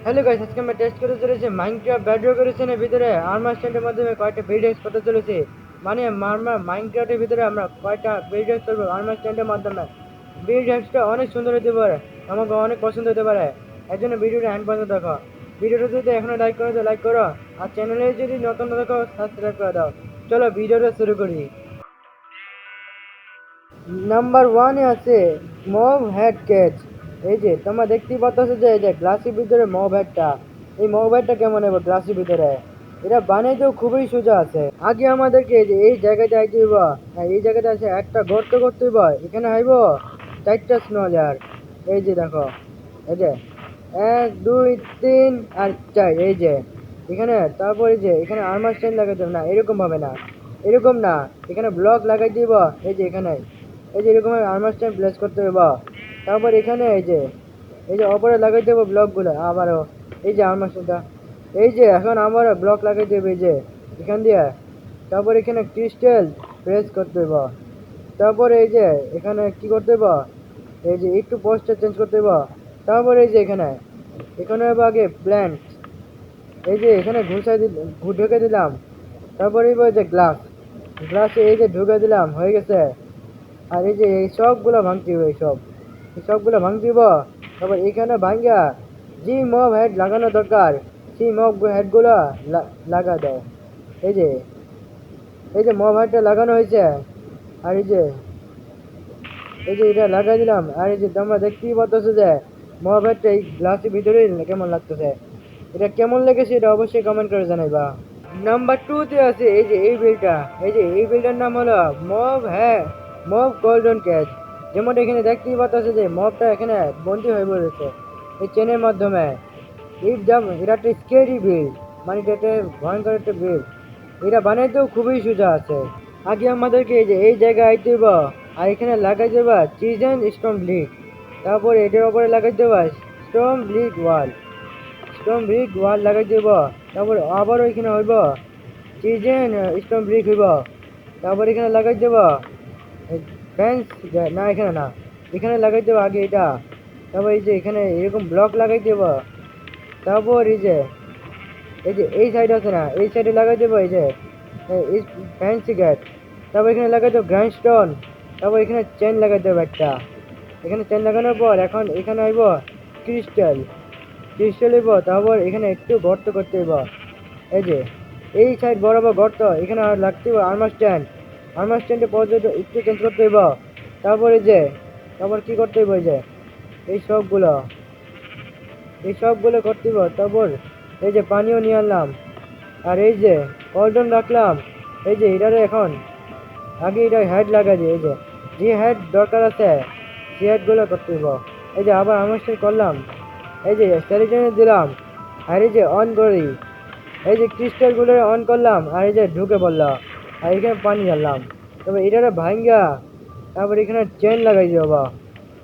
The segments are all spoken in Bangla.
হ্যালো গাইস, আজকে আমরা টেস্ট করতে চলেছি মাইনক্রাফট বেডরক এডিশনের ভিতরে আর্মার স্ট্যান্ডের মাধ্যমে কয়টা বিল্ড এক্স করতে চলেছি। মানে মাইনক্রাফটের ভিতরে আমরা কয়টা বিল্ড এক্স করবো আর্মার স্ট্যান্ডের মাধ্যমে। বিল্ড এক্সটা অনেক সুন্দর হতে পারে, আমাকে অনেক পছন্দ হতে পারে। এর জন্য ভিডিওটা হ্যান্ড পর্যন্ত দেখো। ভিডিওটা যদি এখনো লাইক করো তো লাইক করো, আর চ্যানেলে যদি নতুন দেখো সাবস্ক্রাইব করে দাও। চলো ভিডিওটা শুরু করি। নাম্বার ওয়ানে আছে মব হেড ক্যাচ। এই যে তোমরা দেখতেই পাচ্ছ যে এই যে গ্লাসের ভিতরে মব হেডটা, এই মব হেডটা কেমন হবে গ্লাসের ভিতরে। এটা বানাইতেও খুবই সোজা আছে। আগে আমাদেরকে এই যে এই জায়গাতে আইতে হইব। হ্যাঁ, এই জায়গাতে আছে একটা গর্ত করতে হইব। এখানে আইব চারটা স্নো লেয়ার। এই যে দেখো, এই যে এক দুই তিন আর চার। এই যে এখানে, তারপর এই যে এখানে আর্মার স্ট্যান্ড লাগাইতে হবে না, এরকম ভাবে না, এরকম না, এখানে ব্লক লাগাই দিব। এই যে এখানে এই যে এরকম আর্মার স্ট্যান্ড প্লেস করতে হবে। তারপর এখানে এই যে অপরে লাগাই দেবো ব্লকগুলো আবারও। এই যে আর্মার স্ট্যান্ডটা, এই যে এখন আমার ব্লক লাগাই দেবে এই যে এখান দিয়ে। তারপর এখানে ক্রিস্টাল প্রেস করতে হবে। তারপর এই যে এখানে কি করতে হবে, এই যে একটু পোস্টার চেঞ্জ করতে হবে। তারপর এই যে এখানে এখানে হবে আগে প্ল্যান্ট। এই যে এখানে ঢুকে দিলাম। তারপরে এবার যে গ্লাসে এই যে ঢুকে দিলাম, হয়ে গেছে। আর এই যে এই সবগুলো ভাঙতে হবে, এই সবগুলো ভাঙতে হবে। তারপর এখানে ভাঙ্গা যে মব হেড লাগানো দরকার সেই মব হেডগুলো লাগা দাও। এই যে মব হেডটা লাগানো হয়েছে। আর এই যে এটা লাগাই দিলাম। আর এই যে তোমরা দেখতেই পাচ্ছ যে মব হেডটা এই গ্লাসের ভিতরে কেমন লাগতেছে। এটা কেমন লেগেছে এটা অবশ্যই কমেন্ট করে জানাইবা। নাম্বার টু তে আছে এই যে এই বিলটা। এই যে এই বিলটার নাম হলো মব, হ্যাঁ, মব গোল্ডেন ক্যাচ। যেমন এখানে দেখতেই পাচ্ছ যে মবটা এখানে বন্দি হয়ে পড়েছে এই চেনের মাধ্যমে। এটা একটা স্কেরি বিল, মানে এটা একটা ভয়ঙ্কর একটা বিল। এটা বানাইতেও খুবই সোজা আছে। আগে আমাদেরকে এই যে এই জায়গায় আইতে হইব। আর এখানে লাগাই দেবা চিজেন স্টোন ব্লিক। তারপর এটার উপরে লাগাই দেবা স্টোন ব্রিক ওয়াল লাগাই দেব। তারপর আবার ওইখানে হইব চিজেন স্টোন ব্রিক হইব। তারপর এখানে লাগাই দেব ফেন্স, না এখানে না, এখানে লাগাই দেবো আগে এটা। তারপর এই যে এখানে এরকম ব্লক লাগাই দেব। তারপর এই যে এই সাইড আছে না, এই সাইডে লাগাই দেবো এই যে ফ্যান্সি গেট। তারপর এখানে লাগাই দেবো গ্রাইন্ড স্টোন। তারপর এখানে চেন লাগাই দেবো একটা। এখানে চেন লাগানোর পর এখন এখানে আইব ক্রিস্টাল হইব। তারপর এখানে একটু গর্ত করতে হইব। এই যে এই সাইড বরাবর গর্ত, এখানে আর লাগতে হইব আর্মার স্ট্যান্ডে পর্যন্ত একটু চেঞ্জ করতে হইব। তারপর তারপর কি করতে হইব, এই সবগুলো করতে হইব। তারপর এই যে পানিও নিয়ে আনলাম। আর এই যে কলডন রাখলাম। এই যে এটারে এখন আগে এটা হেড লাগাই দিই। এই যে হেড দরকার আছে সেই হেডগুলো করতে হইব। এই যে আবার আর্মার স্ট্যান্ড করলাম। এই যে স্যালিজনে দিলাম। আর এই যে অন করি, এই যে ক্রিস্টালগুলো অন করলাম। আর এই যে ঢুকে পড়লাম। আর এখানে পানি ঢাললাম। তবে এটারে ভাঙ্গা তারপর এখানে চেন লাগাই দিব।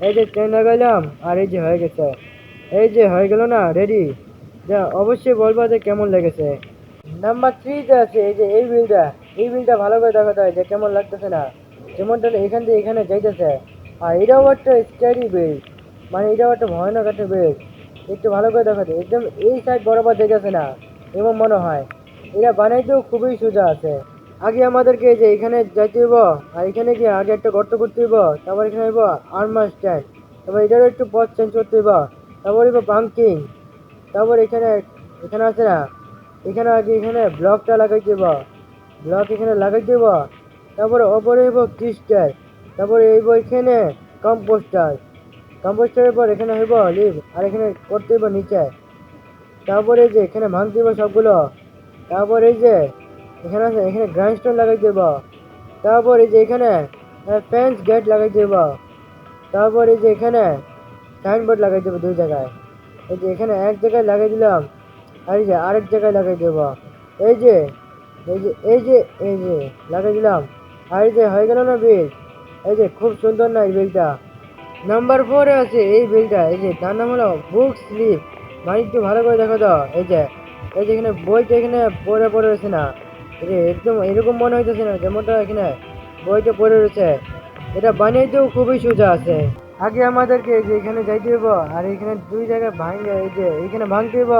এই যে চেন লাগাইলাম। আর এই যে হয়ে গেছে, এই যে হয়ে গেল না, রেডি। যা অবশ্যই বলবা যে কেমন লেগেছে। নাম্বার থ্রিতে আছে এই যে এই বিলটা ভালো করে দেখাতে হয় যে কেমন লাগতেছে না। যেমনটা এখান থেকে এখানে যাইতেছে। আর এটাও একটা স্টাডি বিল, মানে এটাও একটা ভয়ানক একটা বিল। একটু ভালো করে দেখাতে, একদম এই সাইড বরাবর যাইতেছে না এমন মনে হয়। এটা বানাইতেও খুবই সোজা আছে। আগে আমাদেরকে এই যে এখানে যাইতে হইব। আর এখানে গিয়ে আগে একটা গর্ত করতে হইব। তারপর এখানে হইব আর্মার স্ট্যান্ড। তারপর এটারও একটু পথ চেঞ্জ করতে হইব। তারপর হইব বাঙ্কিং। তারপর এখানে আছে না, এখানে আগে এখানে ব্লকটা লাগাই দিব। ব্লক এখানে লাগাই দিব। তারপরে ওপরে হইব ক্রিস্টাল। তারপরে হইব এখানে কম্পোস্টারের পর এখানে হইব লিভ। আর এখানে করতে হইব নিচে। তারপরে এই যে এখানে ভাঙতে হইব সবগুলো। তারপর এই যে এখানে আছে, এখানে গ্রাইন্ড স্টোন লাগাই দেব। তারপর এই যে এখানে ফেন্স গেট লাগাই দেব। তারপর এই যে এখানে সাইনবোর্ড লাগাই দেবো দুই জায়গায়। এই যে এখানে এক জায়গায় লাগাই দিলাম। আর এই যে আরেক জায়গায় লাগাই দেব। এই যে এই যে লাগাই দিলাম। আর এই যে হয়ে গেল না বিল। এই যে খুব সুন্দর না এই বিলটা। নাম্বার ফোরে আছে এই বিলটা। এই যে তার নাম হলো বুক স্লিপ, মানে একটু ভালো করে দেখো তো। এই যে এখানে বইটা এখানে পড়ে রয়েছে না, এই যে একদম এরকম মনে হইতেছে না যেমনটা এখানে বইটা পড়ে রয়েছে। এটা বানাইতেও খুবই সোজা আছে। আগে আমাদেরকে এই যে এখানে যাইতে হইব, আর এখানে দুই জায়গায় ভাঙে, এই যে এখানে ভাঙতে হইব,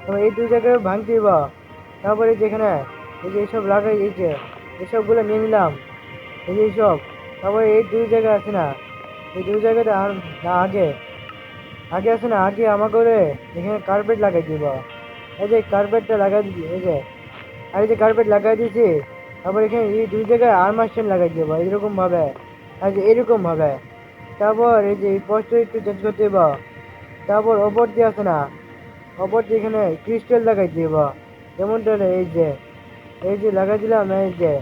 তারপর এই দুই জায়গায় ভাঙতে হইব, তারপরে যেখানে এই যে এইসব লাগাই, এই যে এসবগুলো নিয়ে নিলাম, এই যে এইসব, তারপরে এই দুই জায়গা আছে না, এই দুই জায়গাতে আর না আগে আগে আছে না, আগে আমাকে এখানে কার্পেট লাগাই দিব। এই যে কার্পেটটা লাগাই দিবি, এই যে আর এই যে কার্পেট লাগাই দিয়েছি, তারপর এখানে এই দুই জায়গায় আর্মার স্ট্যান্ড লাগাই দিব এরকম ভাবে, আর যে এরকম ভাবে। তারপর এই যে এই পোস্টটা একটু চেঞ্জ করতে দিব, তারপর ওপর দিয়ে আছে না, ওপর দিয়ে এখানে ক্রিস্টাল লাগাই দিব, যেমনটা এই যে লাগাই দিলাম, এই যে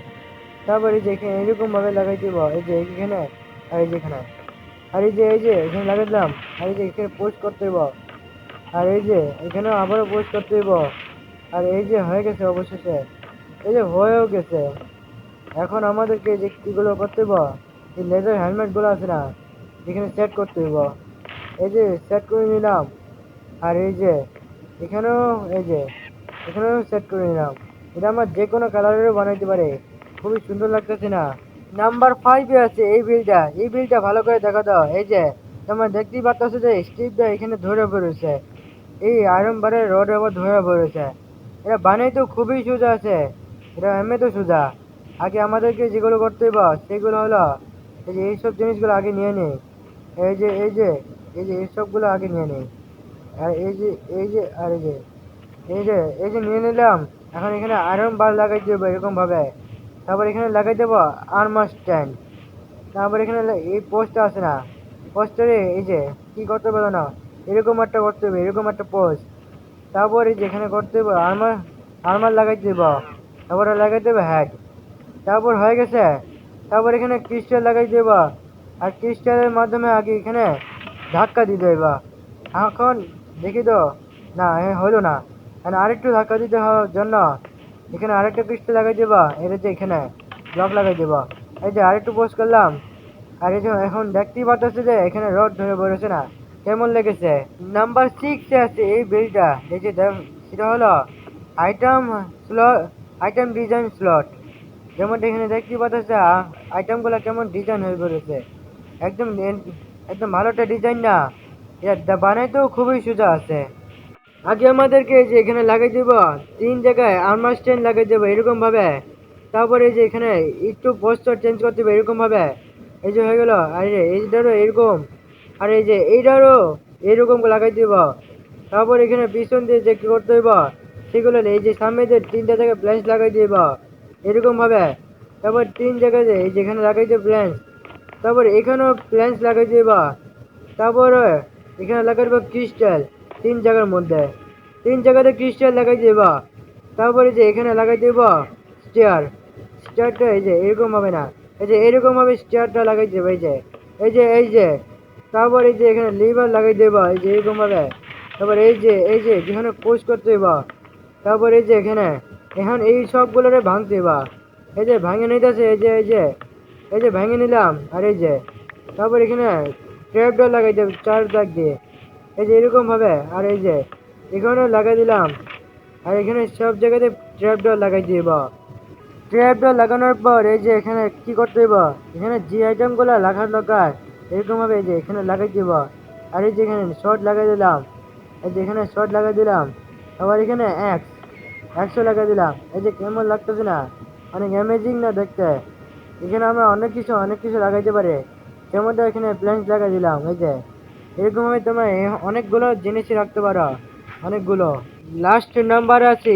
তারপর এই যে এখানে এরকম ভাবে লাগাই দিব, এই যে এখানে আর এই যে এখানে, আর এই যে এখানে লাগাই দিলাম, আর এই যে এখানে পোস্ট করতে দিব, আর এই যে এখানে আবারও পোস্ট করতে দিব, আর এই যে হয়ে গেছে অবশেষে, এই যে হয়েও গেছে। এখন আমাদেরকে যে কীগুলো করতে হইব, এই লেজার হেলমেটগুলো আছে না, এখানে সেট করতে হইব। এই যে সেট করে নিলাম, আর এই যে এখানেও এই যে এখানেও সেট করে নিলাম। এটা আমার যে কোনো কালারেরও বানাইতে পারে, খুবই সুন্দর লাগতেছে না। নাম্বার 5-এ আছে এই বিলটা ভালো করে দেখো তো। এই যে তোমরা দেখতেই পাচ্ছ যে স্টিপটা এখানে ধরে পড়েছে, এই আয়রন বারের রডের উপর ধরে পড়েছে। এটা বানাইতে খুবই সোজা আছে, এটা এমনি তো সোজা। আগে আমাদেরকে যেগুলো করতে হইব সেগুলো হলো এই যে এইসব জিনিসগুলো আগে নিয়ে নিই, এই যে এইসবগুলো আগে নিয়ে নিই, আর এই যে নিয়ে নিলাম। এখন এখানে আয়রন বার লাগাই দেবো এরকম ভাবে, তারপর এখানে লাগাই দেবো আর্মার স্ট্যান্ড। তারপর এখানে এই পোস্টটা আছে না, পোস্টারে এই যে কি করতে পারো না, এরকম একটা করতে হবে, এরকম একটা পোস্ট। তারপর এই যে এখানে করতে হবে আর্মার, আর্মার লাগাই দেব, তারপরে লাগাই দেবে হেড। তারপর হয়ে গেছে, তারপর এখানে ক্রিস্টাল লাগাই দেব, আর ক্রিস্টালের মাধ্যমে আগে এখানে ধাক্কা দিতে হইবা। এখন দেখি তো, না হলো না, মানে আরেকটু ধাক্কা দিতে হওয়ার জন্য এখানে আরেকটা ক্রিস্টাল লাগাই দেবা, এটা যে এখানে ব্লক লাগাই দেবা। এই যে আরেকটু পোস্ট করলাম, আর এই যে এখন দেখতেই পাচ্ছি যে এখানে রড ধরে পড়েছে না, কেমন লেগেছে। নাম্বার 6-এ আছে এই বিলটা, এই যে সেটা হলো item slot, item design slot. যেমন এখানে দেখতেই পাচ্ছি আইটেমগুলো কেমন ডিজাইন হয়ে পড়েছে, একদম একদম ভালো একটা ডিজাইন না, এটা বানাইতেও খুবই সোজা আছে। আগে আমাদেরকে এই যে এখানে লাগাই দিব, 3 জায়গায় আর্মার স্ট্যান্ড লাগাই দেবো এরকম ভাবে। তারপরে এই যে এখানে একটু পোস্টার চেঞ্জ করতে হবে এরকম ভাবে, এই যে হয়ে গেল। আর এইটারও এরকম, আর এই যে এইটারও এরকম লাগাই দিব। তারপর এখানে পিছন দিয়ে যে কি করতে হইব সেগুলো এই যে সামনে যে 3টা জায়গায় ব্লেন্স লাগাই দিব এরকম ভাবে। তারপর 3 জায়গায় এই যেখানে লাগাই দিব ব্লেন্স, তারপর এখানেও ব্লেন্স লাগাই দিব। তারপরে এখানে লাগাই দেবো ক্রিস্টাল, 3 জায়গার মধ্যে 3 জায়গাতে ক্রিস্টাল লাগাই দেবা। তারপরে যে এখানে লাগাই দেব স্টেয়ার, স্টেয়ারটা এই যে এরকম হবে না, এই যে এরকম ভাবে স্টেয়ারটা লাগাই দেবো। এই যে তারপর এই যে এখানে লিভার লাগাই দেবা, এই যে এরকম ভাবে। তারপর এই যে যেখানে পোস্ট করতে হইবা, তারপর এই যে এখানে এখন এই সবগুলোরে ভাঙতে হইবা। এই যে ভাঙে নিতেছে, এই যে ভেঙে নিলাম। আর এই যে তারপর এখানে ট্র্যাপ ডোর লাগাই দেব 4 দাগ দিয়ে, এই যে এরকম ভাবে। আর এই যে এখানেও লাগাই দিলাম, আর এখানে সব জায়গাতে ট্র্যাপ ডোর লাগাই দিব। ট্র্যাপ ডোর লাগানোর পর এই যে এখানে কি করতে হইব, এখানে যে আইটেমগুলো লাগার দরকার এরকম ভাবে এই যে এখানে লাগাই দিব। আর এই যে এখানে শর্ট লাগাই দিলাম, এই যে এখানে শর্ট লাগাই দিলাম। আবার এখানে একশো লাগাই দিলাম। এই যে কেমন লাগতেছে না, অনেক অ্যামেজিং না দেখতে। এখানে আমরা অনেক কিছু লাগাইতে পারি, যেমন এখানে প্ল্যান্স লাগাই দিলাম। এই যে এরকম ভাবে তোমরা অনেকগুলো জিনিস রাখতে পারো, অনেকগুলো। লাস্ট নাম্বার আছে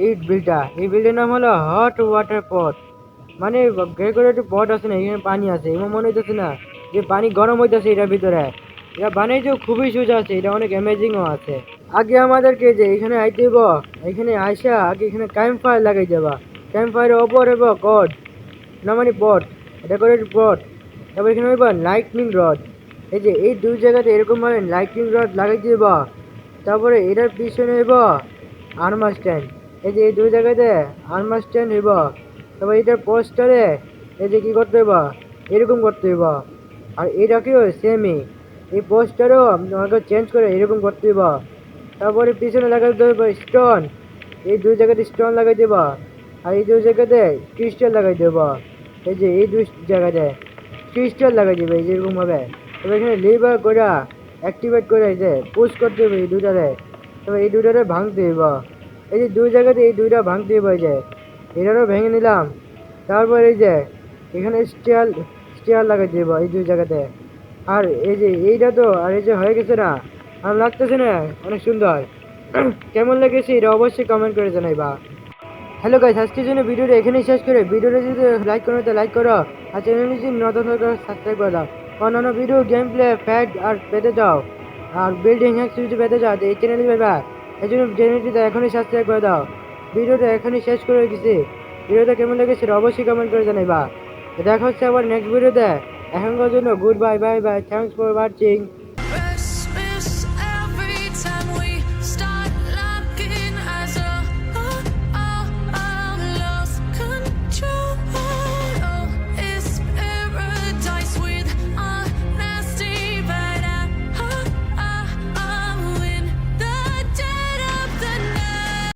এই বিলটার নাম হলো হট ওয়াটার পট। মানে ডেকোরেটিভ পট আছে না, এখানে পানি আছে, এমন মনে হইতেছে না যে পানি গরম হইতেছে এটার ভিতরে। এটা বানাইতেও খুবই সোজা আছে, এটা অনেক অ্যামেজিংও আছে। আগে আমাদেরকে যে এখানে আইতে হইব, এখানে আইসা আগে এখানে ক্যাম্প ফায়ার লাগাই যাবা। ক্যাম্প ফায়ারের ওপর হইব কড, না মানে পট, ডেকোরেটিভ পট। তারপর এখানে হইব লাইটনিং রড, এই যে এই দুই জায়গাতে এরকম ভাবে লাইটনিং রড লাগাই দিব। তারপরে এটার পিছনে হইব আর্মার স্ট্যান্ড, এই যে এই দুই জায়গাতে আর্মার স্ট্যান্ড হইব। তারপর এটার পোস্টারে এই যে কি করতে হইব, এরকম করতে হইব। আর এটাকেও সেমই, এই পোস্টারও আমাকে চেঞ্জ করে এরকম করতে হইব। তারপরে পিছনে লাগাই দেব স্টোন, এই দুই জায়গাতে স্টোন লাগাই দেব। আর এই দুই জায়গাতে ক্রিস্টাল লাগাই দেব, এই যে এই দুই জায়গাতে ক্রিস্টাল লাগাই দেবে এই যে এরকম ভাবে। তবে এখানে লিভার করে অ্যাক্টিভেট করে এই যে পুশ করতে হবে এই দুইটারে। তবে এই দুইটারে ভাঙতে হইব। এই যে দুই জায়গাতে এই দুইটা ভাঙতে হইব। এই যে এটারও ভেঙে নিলাম। তারপর এই যে এখানে স্টিয়ার স্টিয়ার লাগাই দিব এই দুই জায়গাতে। আর এই যে এইটা তো আর এই যে হয়ে গেছে না, আর লাগতেছে না অনেক সুন্দর। কেমন লেগেছে এটা অবশ্যই কমেন্ট করে জানাইবা। হ্যালো গাইস, আজকের জন্য ভিডিওটা এখানেই শেষ করে, ভিডিওটা যদি লাইক করো তো লাইক করো, আর চ্যানেলটি যদি নতুন সাবস্ক্রাইব করে দাও। অন্যান্য ভিডিও গেম প্লে ফ্যাক্ট আর পেতে যাও, আর বিল্ডিং হ্যাক্স যদি পেতে যাও তো এই চ্যানেলে পাবা। এই জন্য চ্যানেলটিতে এখনই সাবস্ক্রাইব করে দাও। ভিডিওটা এখনই শেষ করে গেছি। ভিডিওটা কেমন লেগেছে সেটা অবশ্যই কমেন্ট করে জানাইবা। দেখা হচ্ছে আবার নেক্সট ভিডিওতে। এখনকার জন্য good bye, bye bye, thanks for watching.